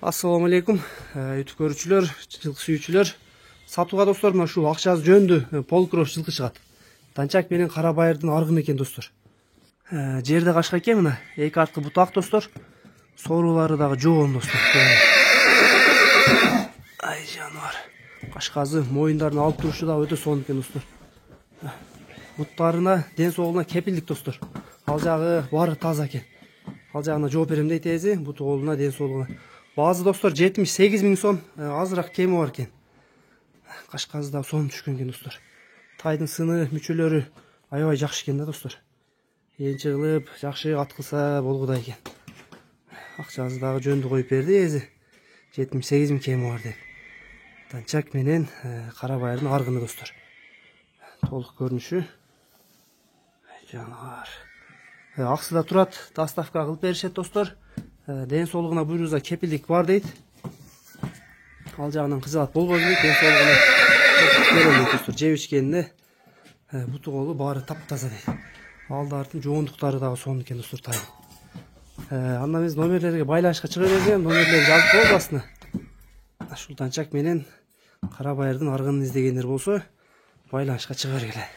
Assalamu алейкум, YouTube көрүүчүлөр, жылкы сүйүүчүлөр. Сатууга достор, мына ушул акчасы жөндү полукрош жылкы чыгат. Танчак менен кара байырдын аргыны экен достор. Жерде кашка экен, мына эки арткы бутак достор. Соорулары дагы жоон достор. Ай жаныбар. Кашказы моюндарын алып турушу дагы өтө сонун экен достор. Буттарына, ден соолугуна кепилдик достор. Ал жагы баары таза экен. Ал жагына жооп берем дейт эзи, буту колуна, ден соолугуна. Bazı dostlar 78 bin son azırak kemi var ken. Kaşkazı da son düşkün ken dostlar. Taydın sını, müçülörü ayvay jakşı ken da dostlar. Ençe kılıp, jakşı atkılsa bolguda eken. Akçazı dağı jöndü koyup berdi ezi. 78 bin kemi var deyip. Tançak menen kara bayırdın argını dostlar. Толық көрүнүшү. Жанар. Аксыда турат, доставка кылып беришет достор. Ден соолугуна буйруза кепилдик бар дейт. Ал жагынан кызыгат болбойт дейт. Ден соолугуна достор жеп ичкенде буту колу баары таптаза дейт. Алдардын жоондуктары дагы сонун экен достор тайын. Андан биз номерлерге байланышка чыга берген, номерлерди жазып коебуз астына. Ушул танчак менен кара байырдын аргынын издегендер болсо байланышка чыга бергиле.